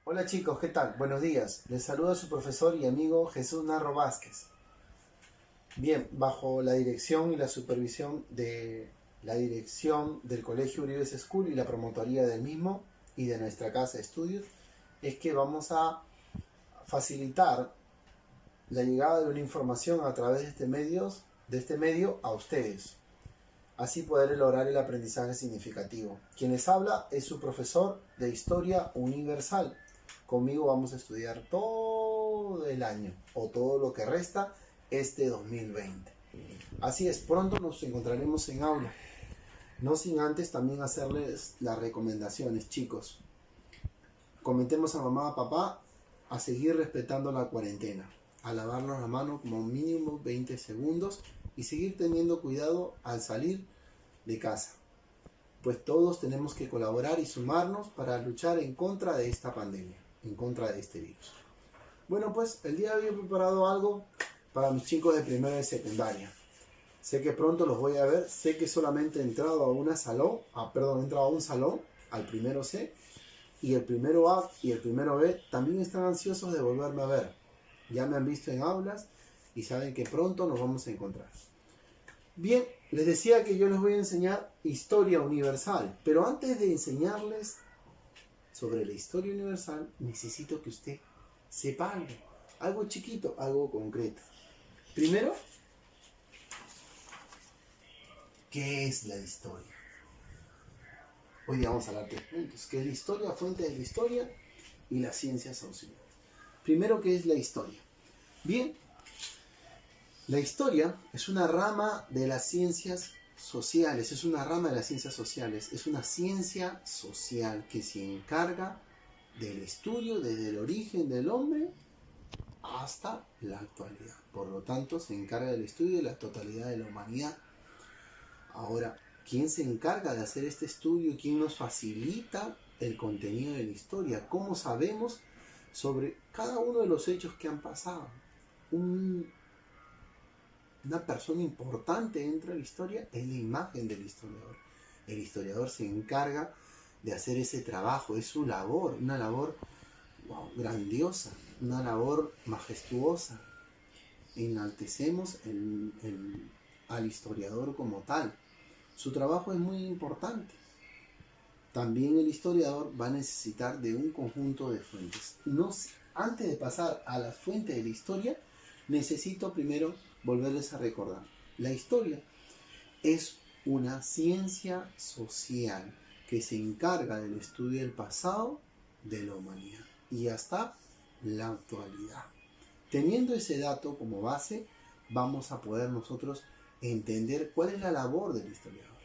Hola chicos, ¿qué tal? Buenos días. Les saluda su profesor y amigo Jesús Narro Vázquez. Bien, bajo la dirección y la supervisión de la dirección del Colegio Uribes School y la promotoría del mismo y de nuestra casa de estudios, es que vamos a facilitar la llegada de una información a través de este medio a ustedes. Así poder lograr el aprendizaje significativo. Quien les habla es su profesor de Historia Universal. Conmigo vamos a estudiar todo el año o todo lo que resta este 2020. Así es, pronto nos encontraremos en aula. No sin antes también hacerles las recomendaciones, chicos. Comentemos a mamá, a papá a seguir respetando la cuarentena, a lavarnos la mano como mínimo 20 segundos y seguir teniendo cuidado al salir de casa. Pues todos tenemos que colaborar y sumarnos para luchar en contra de esta pandemia, en contra de este virus. Bueno, pues el día de hoy he preparado algo para mis chicos de primero de secundaria. Sé que pronto los voy a ver, sé que solamente he entrado a un salón, al primero C, y el primero A y el primero B también están ansiosos de volverme a ver. Ya me han visto en aulas y saben que pronto nos vamos a encontrar. Bien, les decía que yo les voy a enseñar historia universal, pero antes de enseñarles sobre la historia universal, necesito que usted sepa algo chiquito, algo concreto. Primero, ¿qué es la historia? Hoy día vamos a hablar de 3 puntos, ¿qué es la historia, fuente de la historia y las ciencias sociales? Primero, ¿qué es la historia? Bien, la historia es una rama de las ciencias sociales, es una ciencia social que se encarga del estudio desde el origen del hombre hasta la actualidad. Por lo tanto, se encarga del estudio de la totalidad de la humanidad. Ahora, ¿quién se encarga de hacer este estudio? ¿Quién nos facilita el contenido de la historia? ¿Cómo sabemos sobre cada uno de los hechos que han pasado? Una persona importante dentro de la historia es la imagen del historiador. El historiador se encarga de hacer ese trabajo, es su labor, una labor grandiosa, una labor majestuosa. Enaltecemos al historiador como tal. Su trabajo es muy importante. También el historiador va a necesitar de un conjunto de fuentes. Antes de pasar a las fuentes de la historia, necesito primero volverles a recordar. La historia es una ciencia social que se encarga del estudio del pasado de la humanidad y hasta la actualidad. Teniendo ese dato como base, vamos a poder nosotros entender cuál es la labor del historiador.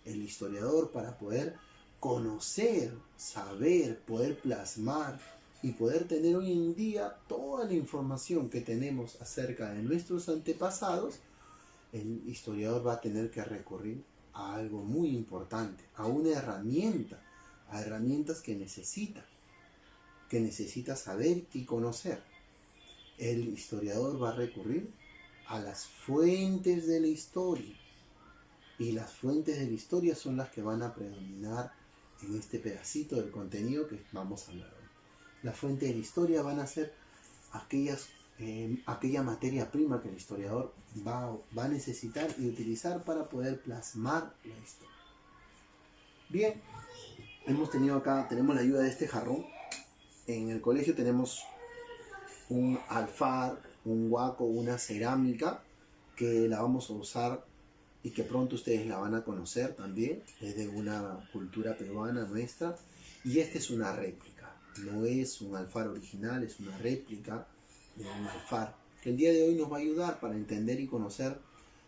El historiador, para poder conocer, saber, poder plasmar y poder tener hoy en día toda la información que tenemos acerca de nuestros antepasados, el historiador va a tener que recurrir a algo muy importante, a una herramienta, a herramientas que necesita saber y conocer. El historiador va a recurrir a las fuentes de la historia, y las fuentes de la historia son las que van a predominar en este pedacito del contenido que vamos a hablar hoy. Las fuentes de la historia van a ser aquella materia prima que el historiador va a necesitar y utilizar para poder plasmar la historia. Bien, tenemos la ayuda de este jarrón. En el colegio tenemos un alfar, un huaco, una cerámica que la vamos a usar y que pronto ustedes la van a conocer también. Es de una cultura peruana nuestra y esta es una réplica, no es un alfar original, es una réplica de un alfar que el día de hoy nos va a ayudar para entender y conocer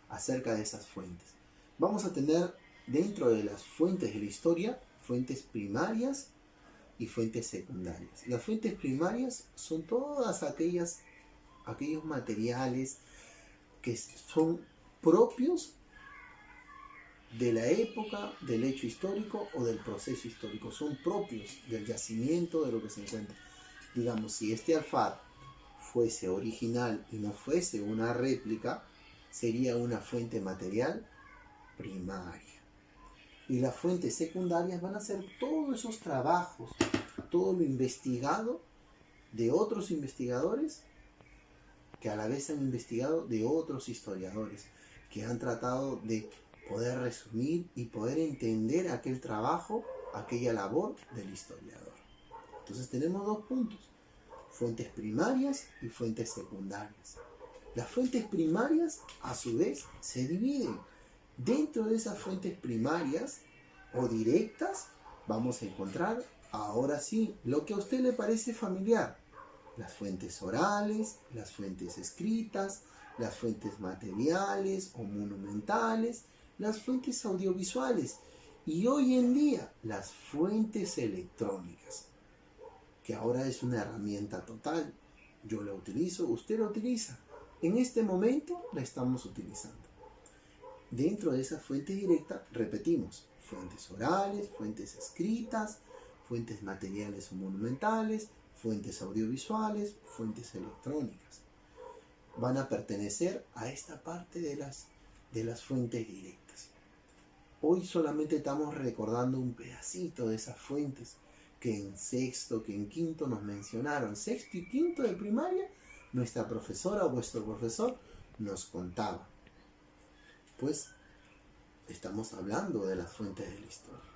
acerca de esas fuentes. Vamos a tener dentro de las fuentes de la historia fuentes primarias y fuentes secundarias. Las fuentes primarias son todas aquellos materiales que son propios de la época, del hecho histórico o del proceso histórico, son propios del yacimiento, de lo que se encuentra. Digamos, si este alfar fuese original y no fuese una réplica, sería una fuente material primaria. Y las fuentes secundarias van a ser todos esos trabajos todo lo investigado de otros investigadores que a la vez han investigado de otros historiadores, que han tratado de poder resumir y poder entender aquel trabajo, aquella labor del historiador. Entonces tenemos dos puntos: fuentes primarias y fuentes secundarias. Las fuentes primarias, a su vez, se dividen. Dentro de esas fuentes primarias o directas, vamos a encontrar, ahora sí, lo que a usted le parece familiar: las fuentes orales, las fuentes escritas, las fuentes materiales o monumentales, las fuentes audiovisuales y hoy en día las fuentes electrónicas, que ahora es una herramienta total. Yo la utilizo, usted la utiliza. En este momento la estamos utilizando. Dentro de esa fuente directa, repetimos, fuentes orales, fuentes escritas, fuentes materiales o monumentales, fuentes audiovisuales, fuentes electrónicas. Van a pertenecer a esta parte de las fuentes directas. Hoy solamente estamos recordando un pedacito de esas fuentes que en sexto, que en quinto nos mencionaron. Sexto y quinto de primaria, nuestra profesora o vuestro profesor nos contaba. Pues estamos hablando de las fuentes de la historia.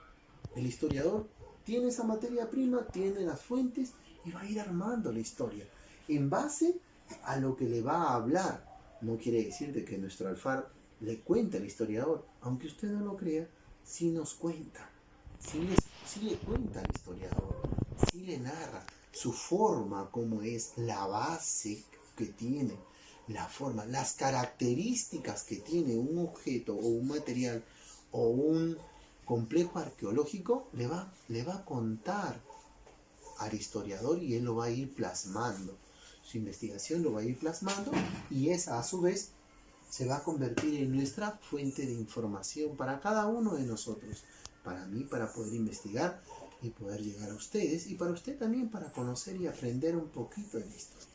El historiador tiene esa materia prima, tiene las fuentes y va a ir armando la historia en base a lo que le va a hablar. No quiere decir de que nuestro alfar le cuente al historiador, aunque usted no lo crea, sí nos cuenta, sí le cuenta al historiador, sí le narra su forma, cómo es, la base que tiene, la forma, las características que tiene un objeto o un material o un complejo arqueológico, le va a contar al historiador y él lo va a ir plasmando. Su investigación lo va a ir plasmando y esa a su vez se va a convertir en nuestra fuente de información para cada uno de nosotros, para mí, para poder investigar y poder llegar a ustedes, y para usted también, para conocer y aprender un poquito de la historia.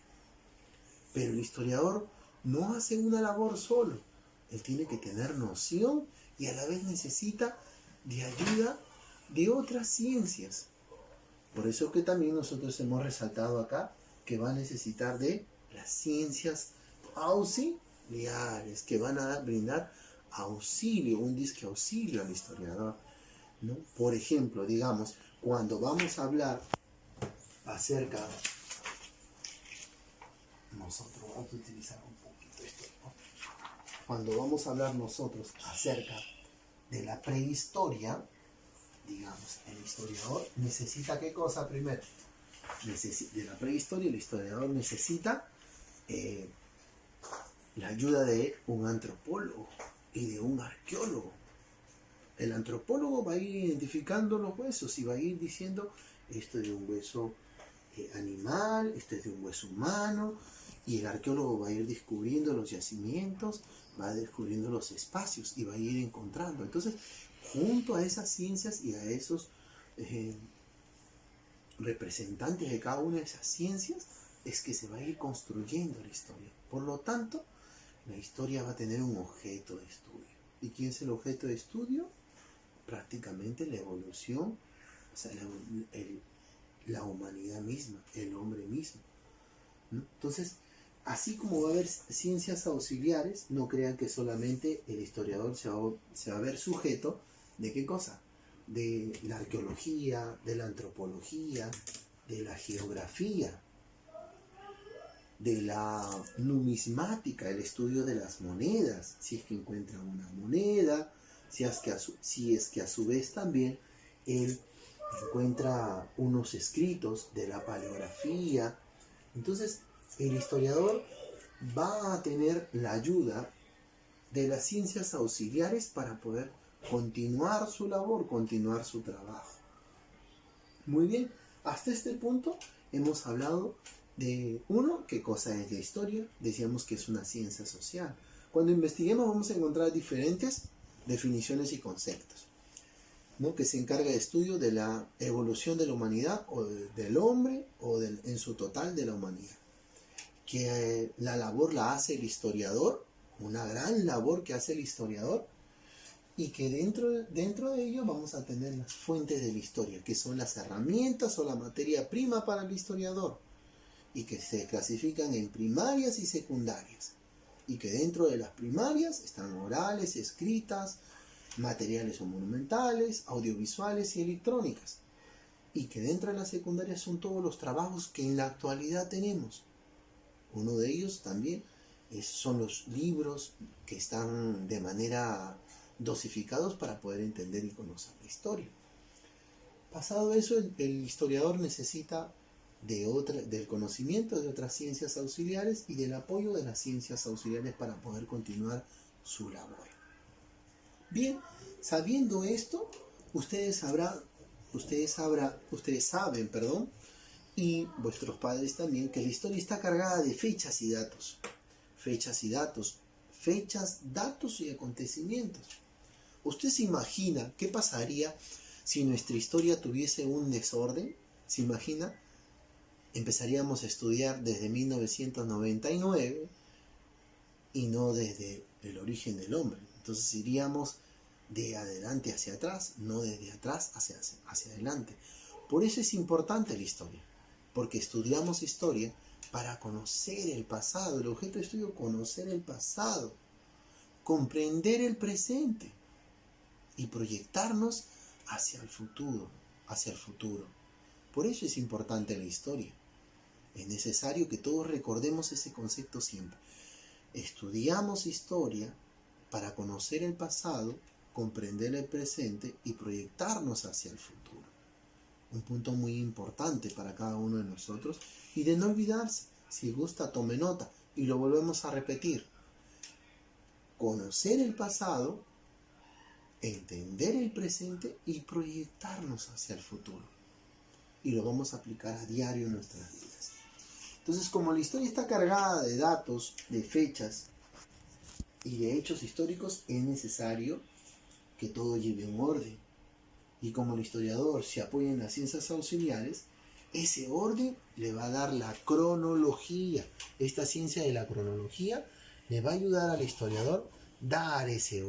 Pero el historiador no hace una labor solo, él tiene que tener noción y a la vez necesita de ayuda de otras ciencias. Por eso que también nosotros hemos resaltado acá que va a necesitar de las ciencias auxiliares, que van a brindar auxilio, un disque auxilio al historiador, ¿no? Por ejemplo, digamos, cuando vamos a hablar acerca, nosotros vamos a utilizar un poquito esto, ¿no? Cuando vamos a hablar nosotros acerca de la prehistoria, digamos, el historiador necesita ¿qué cosa primero? De la prehistoria, el historiador necesita la ayuda de un antropólogo y de un arqueólogo. El antropólogo va a ir identificando los huesos y va a ir diciendo: esto es de un hueso animal, este es de un hueso humano, y el arqueólogo va a ir descubriendo los yacimientos, va descubriendo los espacios y va a ir encontrando. Entonces, junto a esas ciencias y a esos representantes de cada una de esas ciencias, es que se va a ir construyendo la historia. Por lo tanto, la historia va a tener un objeto de estudio. ¿Y quién es el objeto de estudio? Prácticamente la evolución, o sea, la humanidad misma, el hombre mismo, ¿no? Entonces, así como va a haber ciencias auxiliares, no crean que solamente el historiador se va a ver sujeto de ¿qué cosa? De la arqueología, de la antropología, de la geografía, de la numismática, el estudio de las monedas, si es que encuentra una moneda, si es que a su vez también él encuentra unos escritos de la paleografía. Entonces, el historiador va a tener la ayuda de las ciencias auxiliares para poder continuar su labor, continuar su trabajo. Muy bien, hasta este punto hemos hablado de, uno, qué cosa es la historia. Decíamos que es una ciencia social. Cuando investiguemos vamos a encontrar diferentes definiciones y conceptos, ¿no? Que se encarga de estudio de la evolución de la humanidad o del hombre o en su total de la humanidad. Que la labor la hace el historiador, una gran labor que hace el historiador, y que dentro de ello vamos a tener las fuentes de la historia, que son las herramientas o la materia prima para el historiador, y que se clasifican en primarias y secundarias, y que dentro de las primarias están orales, escritas, materiales o monumentales, audiovisuales y electrónicas, y que dentro de las secundarias son todos los trabajos que en la actualidad tenemos. Uno de ellos también son los libros que están de manera dosificados para poder entender y conocer la historia. Pasado eso, el historiador necesita del conocimiento de otras ciencias auxiliares y del apoyo de las ciencias auxiliares para poder continuar su labor. Bien, sabiendo esto, ustedes saben, y vuestros padres también, que la historia está cargada de fechas, datos y acontecimientos. ¿Usted se imagina qué pasaría si nuestra historia tuviese un desorden? ¿Se imagina? Empezaríamos a estudiar desde 1999 y no desde el origen del hombre. Entonces iríamos de adelante hacia atrás, no desde atrás hacia adelante. Por eso es importante la historia, porque estudiamos historia para conocer el pasado. El objeto de estudio es conocer el pasado, comprender el presente y proyectarnos hacia el futuro. Por eso es importante la historia. Es necesario que todos recordemos ese concepto siempre. Estudiamos historia para conocer el pasado, comprender el presente y proyectarnos hacia el futuro. Un punto muy importante para cada uno de nosotros, y de no olvidarse, si gusta tome nota y lo volvemos a repetir. Conocer el pasado, entender el presente y proyectarnos hacia el futuro. Y lo vamos a aplicar a diario en nuestras vidas. Entonces, como la historia está cargada de datos, de fechas y de hechos históricos, es necesario que todo lleve un orden. Y como el historiador se apoya en las ciencias auxiliares, ese orden le va a dar la cronología. Esta ciencia de la cronología le va a ayudar al historiador a dar ese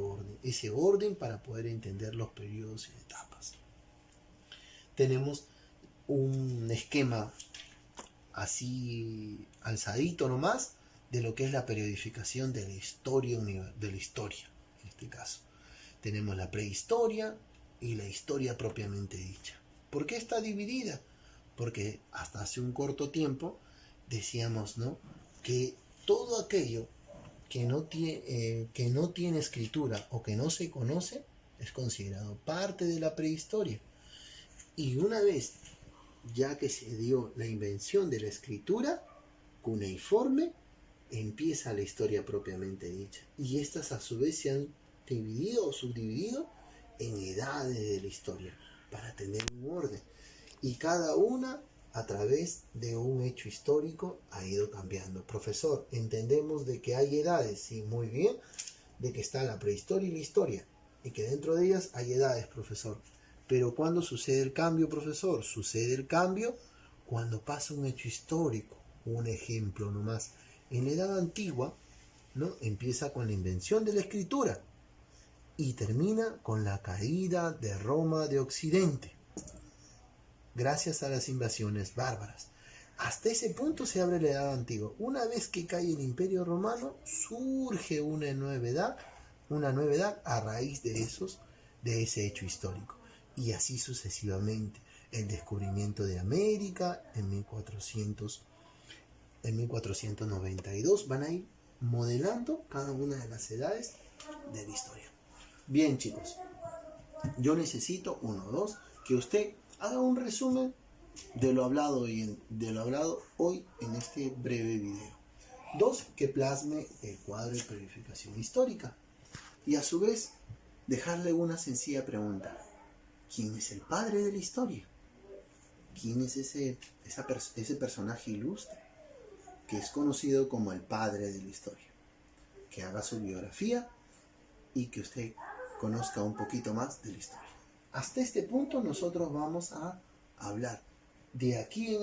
orden para poder entender los periodos y etapas. Tenemos un esquema así alzadito nomás de lo que es la periodificación de la historia, en este caso. Tenemos la prehistoria y la historia propiamente dicha. ¿Por qué está dividida? Porque hasta hace un corto tiempo decíamos, ¿no?, que todo aquello que no tiene escritura o que no se conoce es considerado parte de la prehistoria. Y una vez ya que se dio la invención de la escritura cuneiforme, empieza la historia propiamente dicha. Y estas a su vez se han dividido o subdividido en edades de la historia para tener un orden. Y cada una a través de un hecho histórico ha ido cambiando. Profesor, entendemos de que hay edades, sí, muy bien, de que está la prehistoria y la historia, y que dentro de ellas hay edades, profesor. Pero ¿cuándo sucede el cambio, profesor? Sucede el cambio cuando pasa un hecho histórico. Un ejemplo nomás. En la Edad Antigua, ¿no?, empieza con la invención de la escritura y termina con la caída de Roma de Occidente, gracias a las invasiones bárbaras. Hasta ese punto se abre la Edad Antigua. Una vez que cae el Imperio Romano, surge una nueva edad a raíz de ese hecho histórico. Y así sucesivamente. El descubrimiento de América en 1492 van a ir modelando cada una de las edades de la historia. Bien, chicos, yo necesito que usted haga un resumen de lo hablado hoy en este breve video. 2, que plasme el cuadro de periodificación histórica. Y a su vez, dejarle una sencilla pregunta. ¿Quién es el padre de la historia? ¿Quién es ese personaje ilustre que es conocido como el padre de la historia? Que haga su biografía y que usted conozca un poquito más de la historia. Hasta este punto nosotros vamos a hablar. De aquí en